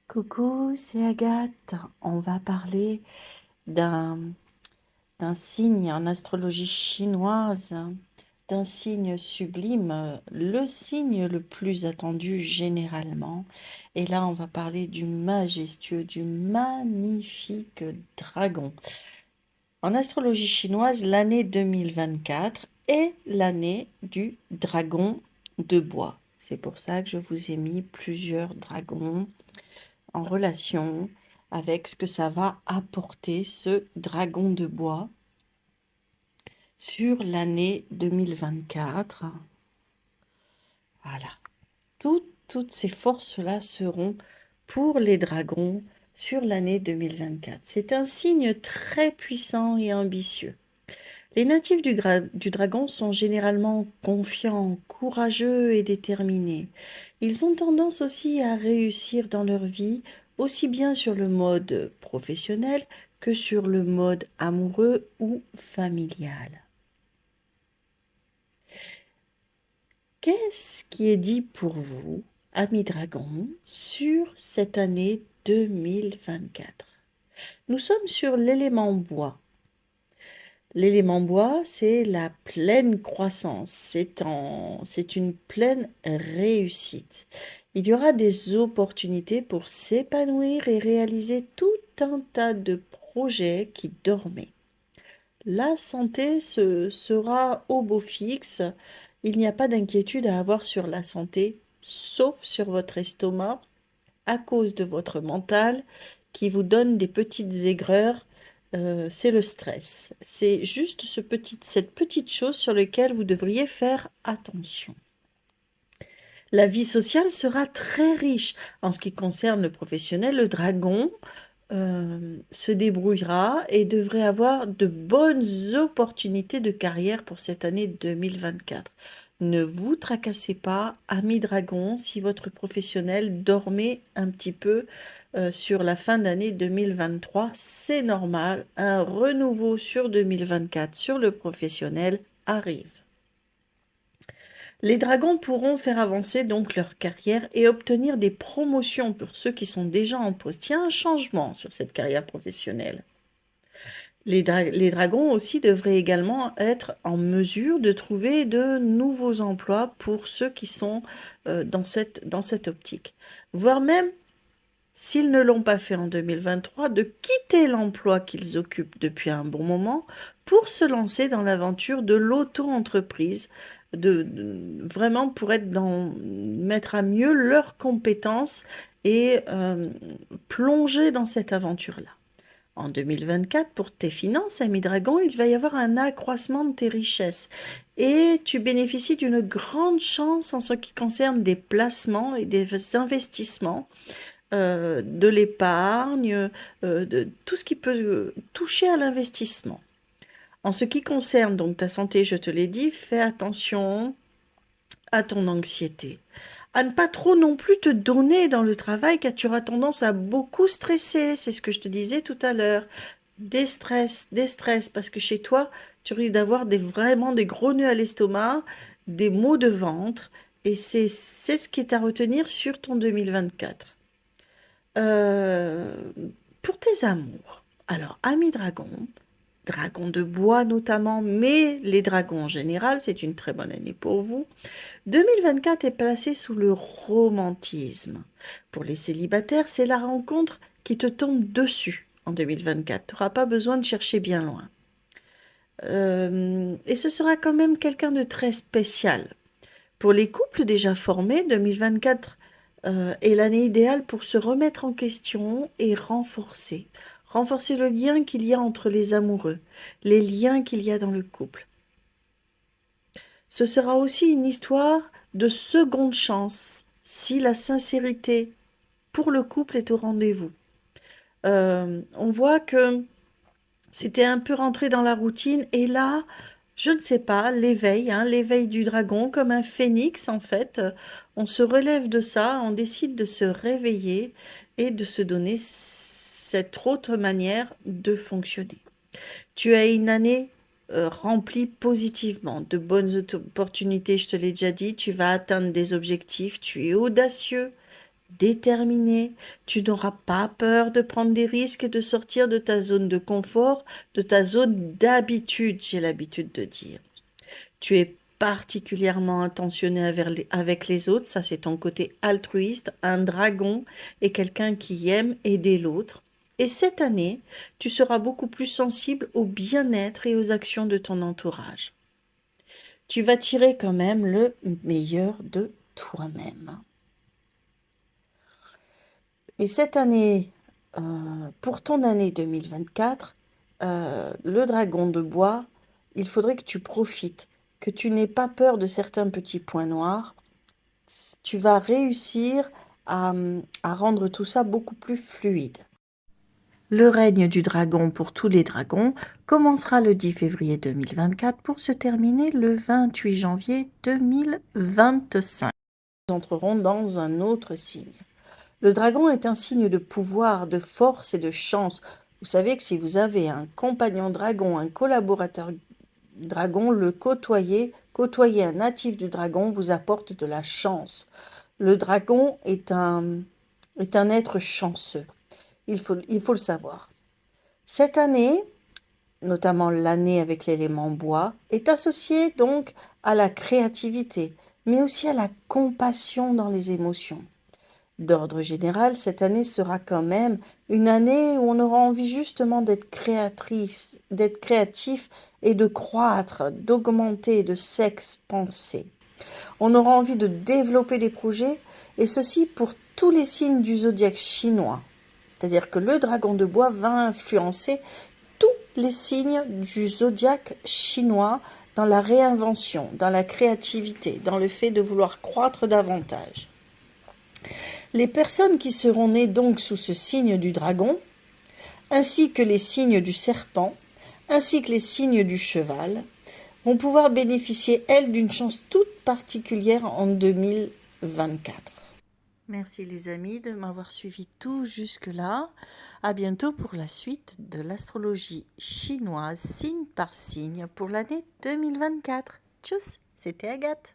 Coucou, c'est Agathe. On va parler d'un d'un signe en astrologie chinoise, d'un signe sublime, le signe le plus attendu généralement. Et là, on va parler du majestueux, du magnifique dragon. En astrologie chinoise, l'année 2024 est l'année du dragon de bois. C'est pour ça que je vous ai mis plusieurs dragons en relation avec ce que ça va apporter, ce dragon de bois, sur l'année 2024. Voilà. Toutes ces forces-là seront pour les dragons sur l'année 2024. C'est un signe très puissant et ambitieux. Les natifs du dragon sont généralement confiants, courageux et déterminés. Ils ont tendance aussi à réussir dans leur vie, aussi bien sur le mode professionnel que sur le mode amoureux ou familial. Qu'est-ce qui est dit pour vous, amis dragons, sur cette année 2024? Nous sommes sur l'élément bois. L'élément bois, c'est la pleine croissance, c'est une pleine réussite. Il y aura des opportunités pour s'épanouir et réaliser tout un tas de projets qui dormaient. La santé sera au beau fixe. Il n'y a pas d'inquiétude à avoir sur la santé, sauf sur votre estomac, à cause de votre mental qui vous donne des petites aigreurs. C'est le stress. C'est juste cette petite chose sur laquelle vous devriez faire attention. La vie sociale sera très riche. En ce qui concerne le professionnel, le dragon se débrouillera et devrait avoir de bonnes opportunités de carrière pour cette année 2024. Ne vous tracassez pas, ami dragon, si votre professionnel dormait un petit peu sur la fin d'année 2023. C'est normal, un renouveau sur 2024 sur le professionnel arrive. Les dragons pourront faire avancer donc leur carrière et obtenir des promotions pour ceux qui sont déjà en poste. Il y a un changement sur cette carrière professionnelle. Les dragons aussi devraient également être en mesure de trouver de nouveaux emplois pour ceux qui sont dans cette optique. Voire même, s'ils ne l'ont pas fait en 2023, de quitter l'emploi qu'ils occupent depuis un bon moment pour se lancer dans l'aventure de l'auto-entreprise, vraiment pour mettre à mieux leurs compétences et plonger dans cette aventure-là. En 2024, pour tes finances, ami dragon, il va y avoir un accroissement de tes richesses et tu bénéficies d'une grande chance en ce qui concerne des placements et des investissements, de l'épargne, de tout ce qui peut toucher à l'investissement. En ce qui concerne donc ta santé, je te l'ai dit, fais attention à ton anxiété. À ne pas trop non plus te donner dans le travail car tu auras tendance à beaucoup stresser. C'est ce que je te disais tout à l'heure. Des stress, parce que chez toi, tu risques d'avoir vraiment des gros nœuds à l'estomac, des maux de ventre, et c'est ce qui est à retenir sur ton 2024. Euh, pour tes amours, alors, ami dragon, dragon de bois notamment, mais les dragons en général, c'est une très bonne année pour vous. 2024 est placé sous le romantisme. Pour les célibataires, c'est la rencontre qui te tombe dessus en 2024. Tu n'auras pas besoin de chercher bien loin. Et ce sera quand même quelqu'un de très spécial. Pour les couples déjà formés, 2024 est l'année idéale pour se remettre en question et renforcer. Renforcer le lien qu'il y a entre les amoureux, les liens qu'il y a dans le couple. Ce sera aussi une histoire de seconde chance si la sincérité pour le couple est au rendez-vous. On voit que c'était un peu rentré dans la routine et là, je ne sais pas, l'éveil, hein, l'éveil du dragon, comme un phénix en fait, on se relève de ça, on décide de se réveiller et de se donner cette autre manière de fonctionner. Tu as une année remplie positivement, de bonnes opportunités, je te l'ai déjà dit, tu vas atteindre des objectifs, tu es audacieux déterminé, tu n'auras pas peur de prendre des risques et de sortir de ta zone de confort, de ta zone d'habitude, j'ai l'habitude de dire. Tu es particulièrement attentionné avec les autres, ça c'est ton côté altruiste, un dragon et quelqu'un qui aime aider l'autre. Et cette année, tu seras beaucoup plus sensible au bien-être et aux actions de ton entourage. Tu vas tirer quand même le meilleur de toi-même. Et cette année, pour ton année 2024, le dragon de bois, il faudrait que tu profites, que tu n'aies pas peur de certains petits points noirs. Tu vas réussir à rendre tout ça beaucoup plus fluide. Le règne du dragon pour tous les dragons commencera le 10 février 2024 pour se terminer le 28 janvier 2025. Nous entrerons dans un autre signe. Le dragon est un signe de pouvoir, de force et de chance. Vous savez que si vous avez un compagnon dragon, un collaborateur dragon, le côtoyer un natif du dragon vous apporte de la chance. Le dragon est un être chanceux. Il faut le savoir. Cette année, notamment l'année avec l'élément bois, est associée donc à la créativité, mais aussi à la compassion dans les émotions. D'ordre général, cette année sera quand même une année où on aura envie justement d'être créatrice, d'être créatif et de croître, d'augmenter, de s'expanser. On aura envie de développer des projets, et ceci pour tous les signes du zodiaque chinois. C'est-à-dire que le dragon de bois va influencer tous les signes du zodiaque chinois dans la réinvention, dans la créativité, dans le fait de vouloir croître davantage. Les personnes qui seront nées donc sous ce signe du dragon, ainsi que les signes du serpent, ainsi que les signes du cheval, vont pouvoir bénéficier, elles, d'une chance toute particulière en 2024. Merci les amis de m'avoir suivi tout jusque-là. À bientôt pour la suite de l'astrologie chinoise, signe par signe, pour l'année 2024. Tchuss, c'était Agathe.